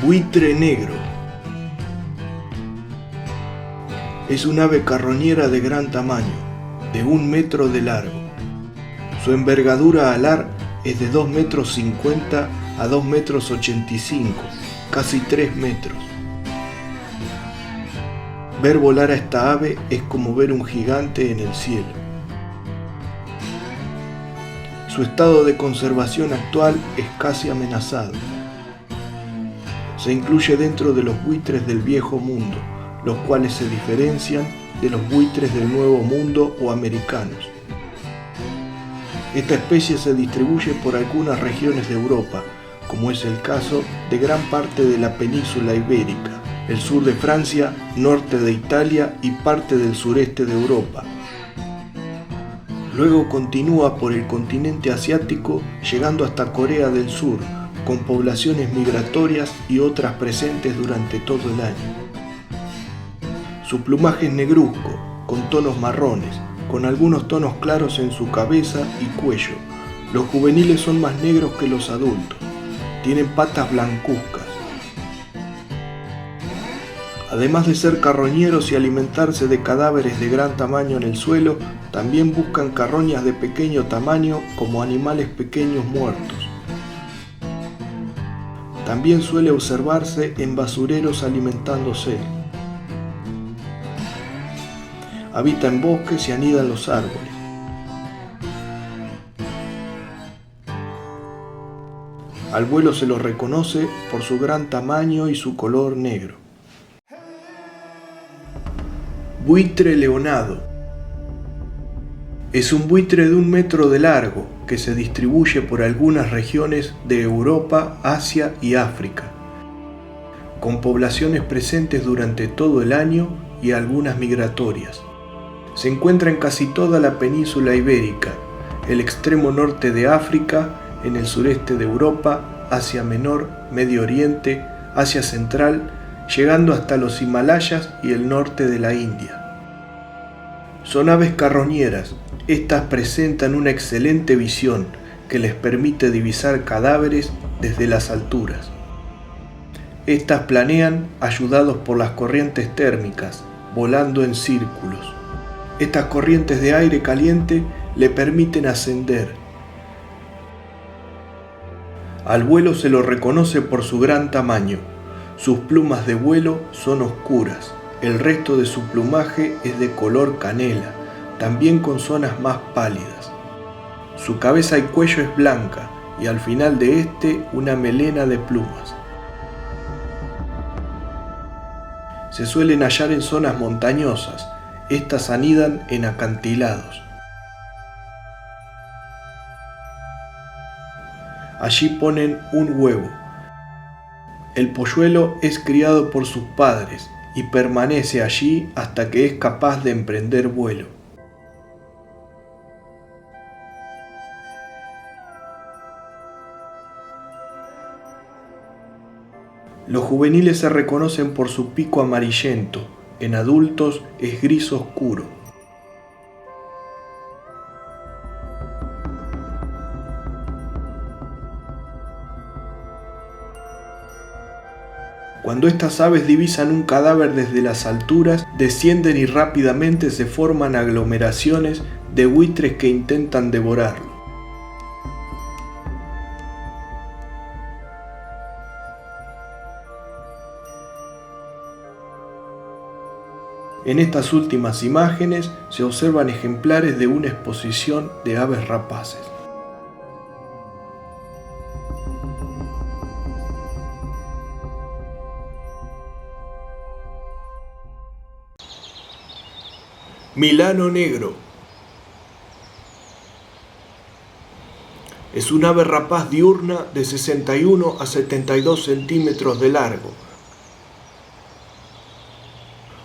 Buitre negro. Es un ave carroñera de gran tamaño, de 1 metro de largo. Su envergadura alar es de 2,50 m a 2,85 m, casi 3 metros. Ver volar a esta ave es como ver un gigante en el cielo. Su estado de conservación actual es casi amenazado. Se incluye dentro de los buitres del Viejo Mundo, los cuales se diferencian de los buitres del Nuevo Mundo o americanos. Esta especie se distribuye por algunas regiones de Europa, como es el caso de gran parte de la península ibérica, el sur de Francia, norte de Italia y parte del sureste de Europa. Luego continúa por el continente asiático, llegando hasta Corea del Sur, con poblaciones migratorias y otras presentes durante todo el año. Su plumaje es negruzco, con tonos marrones, con algunos tonos claros en su cabeza y cuello. Los juveniles son más negros que los adultos. Tienen patas blancuzcas. Además de ser carroñeros y alimentarse de cadáveres de gran tamaño en el suelo, también buscan carroñas de pequeño tamaño como animales pequeños muertos. También suele observarse en basureros alimentándose. Habita en bosques y anida en los árboles. Al vuelo se lo reconoce por su gran tamaño y su color negro. Buitre leonado. Es un buitre de 1 metro de largo que se distribuye por algunas regiones de Europa, Asia y África, con poblaciones presentes durante todo el año y algunas migratorias. Se encuentra en casi toda la península ibérica, el extremo norte de África, en el sureste de Europa, Asia Menor, Medio Oriente, Asia Central, llegando hasta los Himalayas y el norte de la India. Son aves carroñeras. Estas presentan una excelente visión que les permite divisar cadáveres desde las alturas. Estas planean ayudados por las corrientes térmicas, volando en círculos. Estas corrientes de aire caliente le permiten ascender. Al vuelo se lo reconoce por su gran tamaño. Sus plumas de vuelo son oscuras. El resto de su plumaje es de color canela, también con zonas más pálidas. Su cabeza y cuello es blanca y al final de este una melena de plumas. Se suelen hallar en zonas montañosas. Estas anidan en acantilados. Allí ponen un huevo. El polluelo es criado por sus padres y permanece allí hasta que es capaz de emprender vuelo. Los juveniles se reconocen por su pico amarillento. En adultos es gris oscuro. Cuando estas aves divisan un cadáver desde las alturas, descienden y rápidamente se forman aglomeraciones de buitres que intentan devorarlo. En estas últimas imágenes se observan ejemplares de una exposición de aves rapaces. Milano negro. Es un ave rapaz diurna de 61 a 72 centímetros de largo,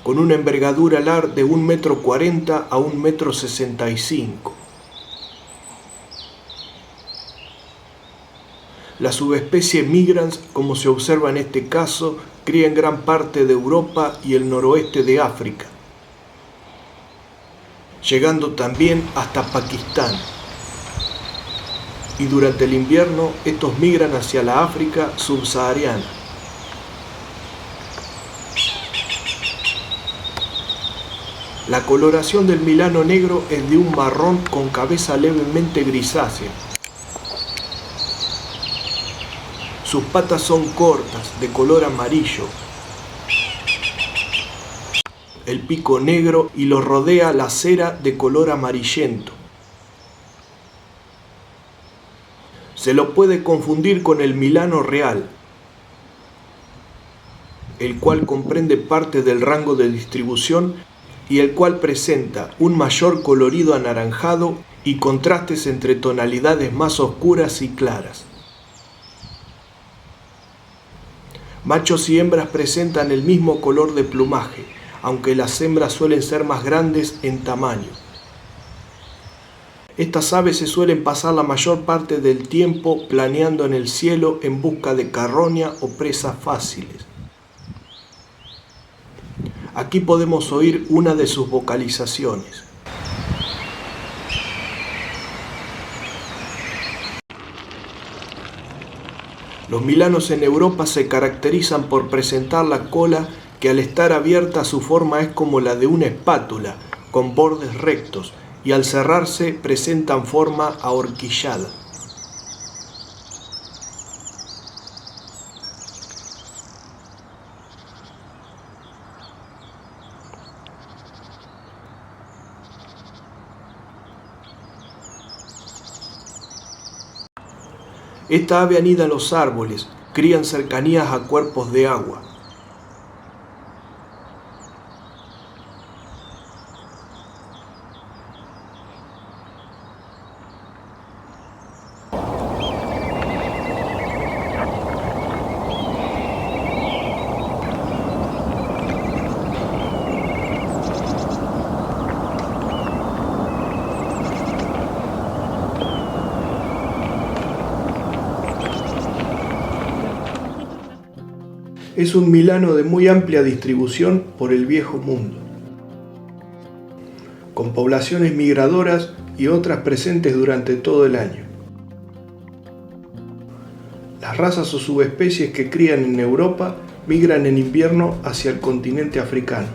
con una envergadura alar de 1,40 m a 1,65 m. La subespecie migrans, como se observa en este caso, cría en gran parte de Europa y el noroeste de África, llegando también hasta Pakistán. Y durante el invierno estos migran hacia la África subsahariana. La coloración del milano negro es de un marrón con cabeza levemente grisácea. Sus patas son cortas, de color amarillo. El pico negro y lo rodea la cera de color amarillento. Se lo puede confundir con el milano real, el cual comprende parte del rango de distribución y el cual presenta un mayor colorido anaranjado y contrastes entre tonalidades más oscuras y claras. Machos y hembras presentan el mismo color de plumaje, aunque las hembras suelen ser más grandes en tamaño. Estas aves se suelen pasar la mayor parte del tiempo planeando en el cielo en busca de carroña o presas fáciles. Aquí podemos oír una de sus vocalizaciones. Los milanos en Europa se caracterizan por presentar la cola que al estar abierta su forma es como la de una espátula, con bordes rectos, y al cerrarse presentan forma ahorquillada. Esta ave anida en los árboles, cría en cercanías a cuerpos de agua. Es un milano de muy amplia distribución por el viejo mundo, con poblaciones migradoras y otras presentes durante todo el año. Las razas o subespecies que crían en Europa migran en invierno hacia el continente africano.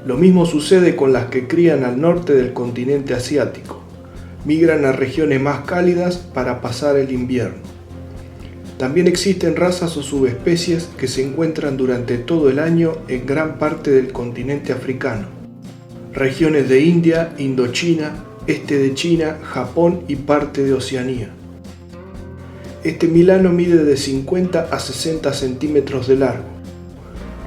Lo mismo sucede con las que crían al norte del continente asiático. Migran a regiones más cálidas para pasar el invierno. También existen razas o subespecies que se encuentran durante todo el año en gran parte del continente africano, regiones de India, Indochina, este de China, Japón y parte de Oceanía. Este milano mide de 50 a 60 centímetros de largo,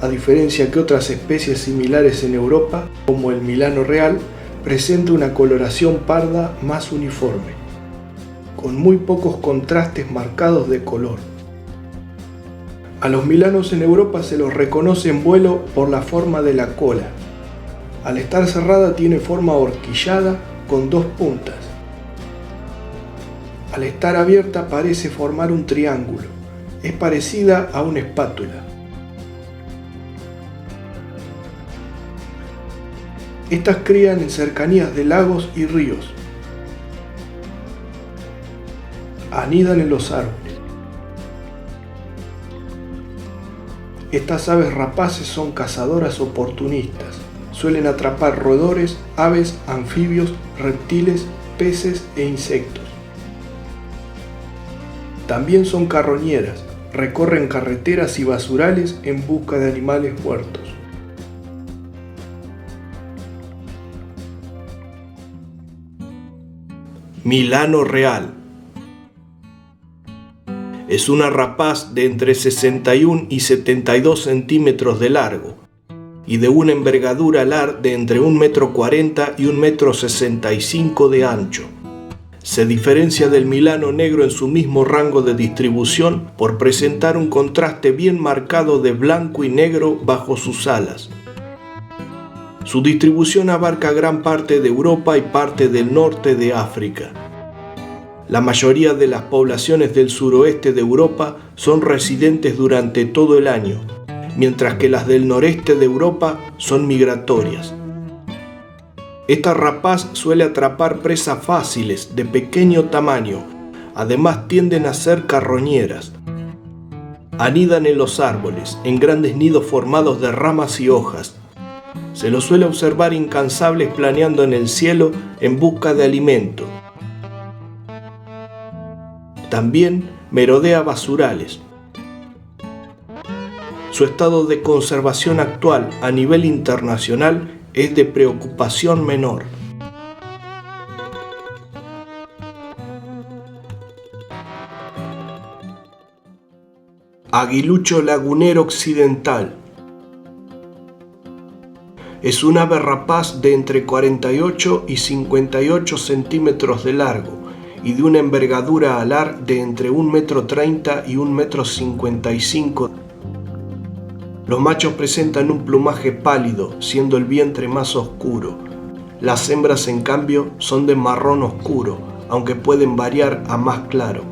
a diferencia que otras especies similares en Europa, como el milano real, presenta una coloración parda más uniforme, con muy pocos contrastes marcados de color. A los milanos en Europa se los reconoce en vuelo por la forma de la cola. Al estar cerrada tiene forma ahorquillada con dos puntas. Al estar abierta parece formar un triángulo. Es parecida a una espátula. Estas crían en cercanías de lagos y ríos. Anidan en los árboles. Estas aves rapaces son cazadoras oportunistas. Suelen atrapar roedores, aves, anfibios, reptiles, peces e insectos. También son carroñeras. Recorren carreteras y basurales en busca de animales muertos. Milano real. Es una rapaz de entre 61 y 72 centímetros de largo y de una envergadura alar de entre 1,40 m y 1,65 m de ancho. Se diferencia del milano negro en su mismo rango de distribución por presentar un contraste bien marcado de blanco y negro bajo sus alas. Su distribución abarca gran parte de Europa y parte del norte de África. La mayoría de las poblaciones del suroeste de Europa son residentes durante todo el año, mientras que las del noreste de Europa son migratorias. Esta rapaz suele atrapar presas fáciles de pequeño tamaño, además tienden a ser carroñeras. Anidan en los árboles, en grandes nidos formados de ramas y hojas. Se los suele observar incansables planeando en el cielo en busca de alimento. También merodea basurales. Su estado de conservación actual a nivel internacional es de preocupación menor. Aguilucho lagunero occidental. Es un ave rapaz de entre 48 y 58 centímetros de largo y de una envergadura alar de entre 1,30 m y 1,55 m. Los machos presentan un plumaje pálido, siendo el vientre más oscuro. Las hembras, en cambio, son de marrón oscuro, aunque pueden variar a más claro,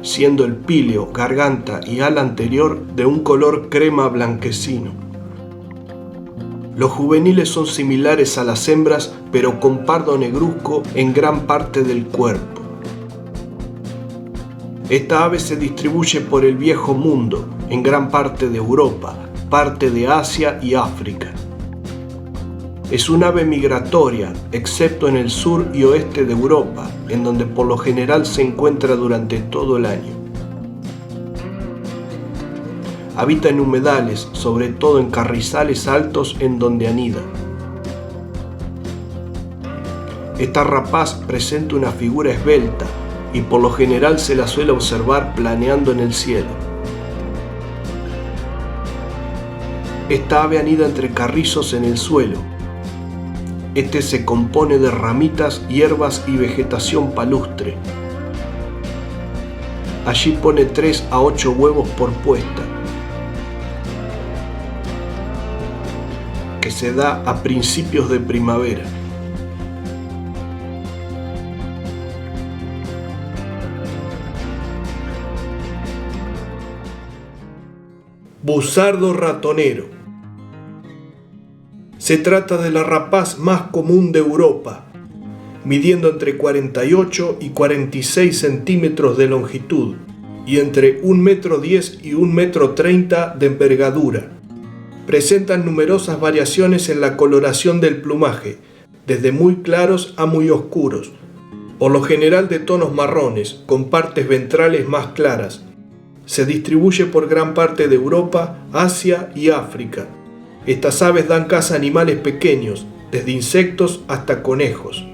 siendo el píleo, garganta y ala anterior de un color crema blanquecino. Los juveniles son similares a las hembras, pero con pardo negruzco en gran parte del cuerpo. Esta ave se distribuye por el Viejo Mundo, en gran parte de Europa, parte de Asia y África. Es un ave migratoria, excepto en el sur y oeste de Europa, en donde por lo general se encuentra durante todo el año. Habita en humedales, sobre todo en carrizales altos en donde anida. Esta rapaz presenta una figura esbelta y por lo general se la suele observar planeando en el cielo. Esta ave anida entre carrizos en el suelo. Este se compone de ramitas, hierbas y vegetación palustre. Allí pone 3 a 8 huevos por puesta, que se da a principios de primavera. Busardo ratonero. Se trata de la rapaz más común de Europa, midiendo entre 48 y 46 centímetros de longitud y entre 1,10 m y 1,30 m de envergadura. Presentan numerosas variaciones en la coloración del plumaje, desde muy claros a muy oscuros, por lo general de tonos marrones, con partes ventrales más claras. Se distribuye por gran parte de Europa, Asia y África. Estas aves dan caza a animales pequeños, desde insectos hasta conejos.